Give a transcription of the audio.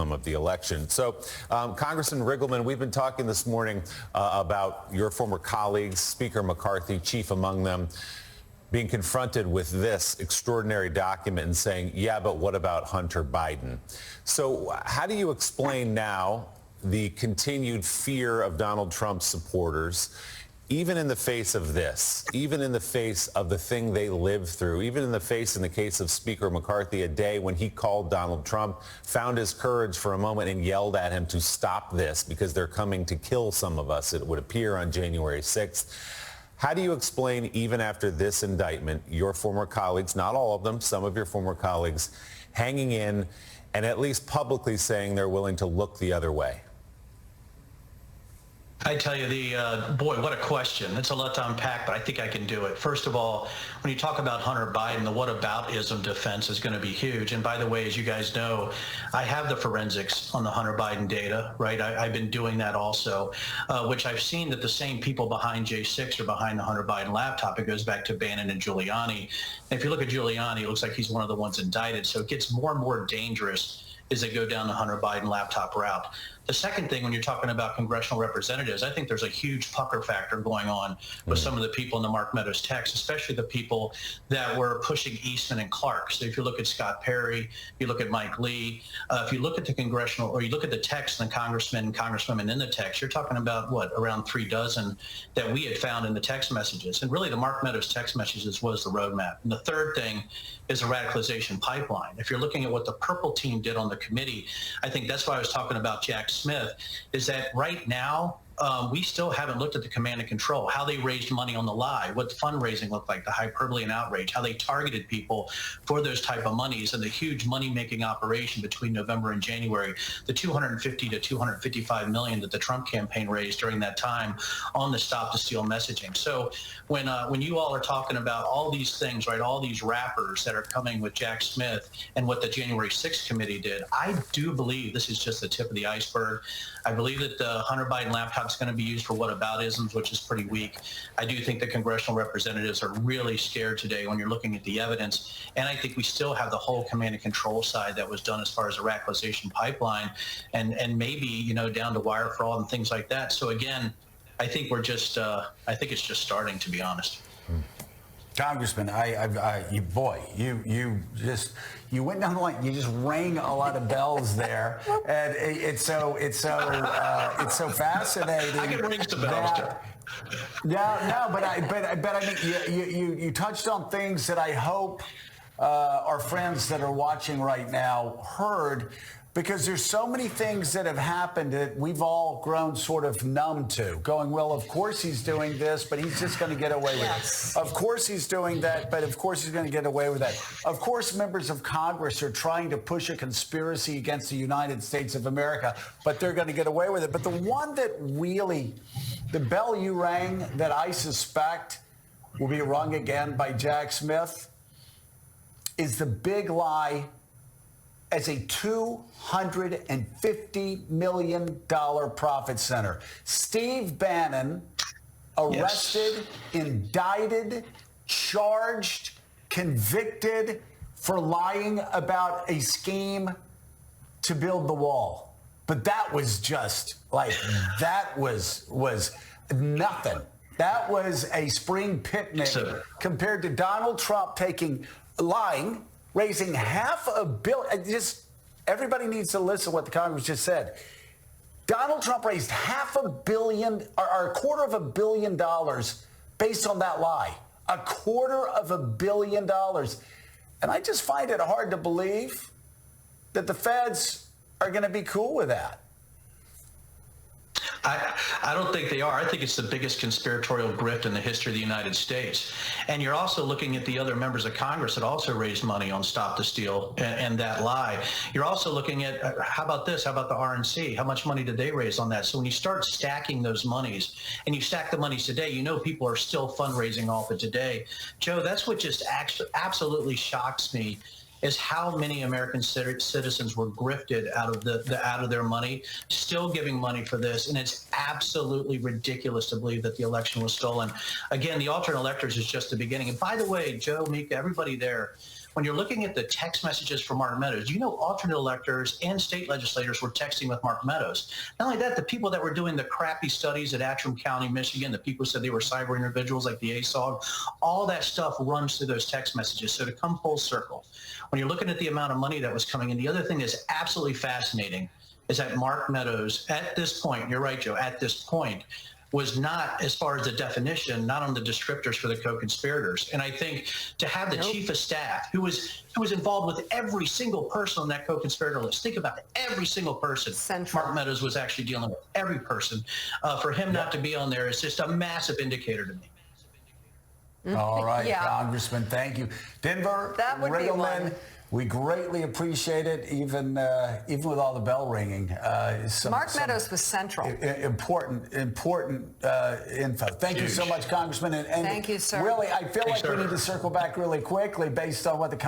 outcome of the election. So, Congressman Riggleman, we've been talking this morning about your former colleagues, Speaker McCarthy, chief among them, being confronted with this extraordinary document and saying, yeah, but what about Hunter Biden? So how do you explain now the continued fear of Donald Trump's supporters, even in the face of this, even in the face of the thing they lived through, even in the face, in the case of Speaker McCarthy, a day when he called Donald Trump, found his courage for a moment and yelled at him to stop this because they're coming to kill some of us, it would appear, on January 6th. How do you explain, even after this indictment, your former colleagues, not all of them, some of your former colleagues, hanging in and at least publicly saying they're willing to look the other way? I tell you, boy, what a question. It's a lot to unpack, but I think I can do it. First of all, when you talk about Hunter Biden, the whataboutism defense is going to be huge. And by the way, as you guys know, I have the forensics on the Hunter Biden data, right? I've been doing that also, which I've seen that the same people behind J6 are behind the Hunter Biden laptop. It goes back to Bannon and Giuliani. And if you look at Giuliani, it looks like he's one of the ones indicted. So it gets more and more dangerous as they go down the Hunter Biden laptop route. The second thing, when you're talking about congressional representatives, I think there's a huge pucker factor going on with some of the people in the Mark Meadows text, especially the people that were pushing Eastman and Clark. So if you look at Scott Perry, you look at Mike Lee, if you look at the congressional, or you look at the text and the congressmen and congresswomen in the text, you're talking about, what, around 3 dozen that we had found in the text messages. And really the Mark Meadows text messages was the roadmap. And the third thing is a radicalization pipeline. If you're looking at what the purple team did on the committee, I think that's why I was talking about Jack Smith, is that right now, we still haven't looked at the command and control, how they raised money on the lie, what the fundraising looked like, the hyperbole and outrage, how they targeted people for those type of monies, and the huge money-making operation between November and January, the 250 to 255 million that the Trump campaign raised during that time on the Stop the Steal messaging. So when you all are talking about all these things, right, all these rappers that are coming with Jack Smith and what the January 6th committee did, I do believe this is just the tip of the iceberg. I believe that the Hunter Biden laptop is going to be used for whataboutisms, which is pretty weak. I do think the congressional representatives are really scared today when you're looking at the evidence. And I think we still have the whole command and control side that was done as far as the radicalization pipeline and maybe, you know, down to wire fraud and things like that. So again, I think we're just, I think it's just starting, to be honest. Congressman, you went down the line. You just rang a lot of bells there, and it's so fascinating. I can ring some bells too. But I mean, you touched on things that I hope our friends that are watching right now heard, because there's so many things that have happened that we've all grown sort of numb to, going, well, of course he's doing this, but he's just going to get away with it. Of course he's doing that, but of course he's going to get away with that. Of course members of Congress are trying to push a conspiracy against the United States of America, but they're going to get away with it. But the one that really, the bell you rang that I suspect will be rung again by Jack Smith, is the big lie as a $250 million profit center. Steve Bannon, arrested, indicted, charged, convicted for lying about a scheme to build the wall. But that was just like, that was nothing. That was a spring picnic compared to Donald Trump lying, raising $500 million. Just everybody needs to listen to what the Congress just said. Donald Trump raised $500 million, or $250 million based on that lie. $250 million. And I just find it hard to believe that the feds are going to be cool with that. I don't think they are. I think it's the biggest conspiratorial grift in the history of the United States. And you're also looking at the other members of Congress that also raised money on Stop the Steal and that lie. You're also looking at, how about this? How about the RNC? How much money did they raise on that? So when you start stacking those monies, and you stack the monies today, you know people are still fundraising off it today. Joe, that's what just absolutely shocks me, is how many American citizens were grifted out of their money, still giving money for this. And it's absolutely ridiculous to believe that the election was stolen. Again, the alternate electors is just the beginning. And by the way, Joe, Mika, everybody there, when you're looking at the text messages from Mark Meadows, you know alternate electors and state legislators were texting with Mark Meadows. Not only that, the people that were doing the crappy studies at Antrim County, Michigan, the people who said they were cyber individuals like the ASOG, all that stuff runs through those text messages. So to come full circle, when you're looking at the amount of money that was coming in, the other thing that's absolutely fascinating is that Mark Meadows, at this point, you're right, Joe, at this point, was not, as far as the definition, not on the descriptors for the co-conspirators. And I think to have the chief of staff, who was involved with every single person on that co-conspirator list, think about it, every single person. Central. Mark Meadows was actually dealing with every person. For him not to be on there is just a massive indicator to me. All right, Yeah. Congressman, thank you. Denver, That would be Riggleman, one. we greatly appreciate it, even with all the bell ringing. Mark Meadows was central. Important info. Thank you so much, Congressman. And Thank you, sir. Really, I feel Thanks, like we sir. need to circle back really quickly based on what the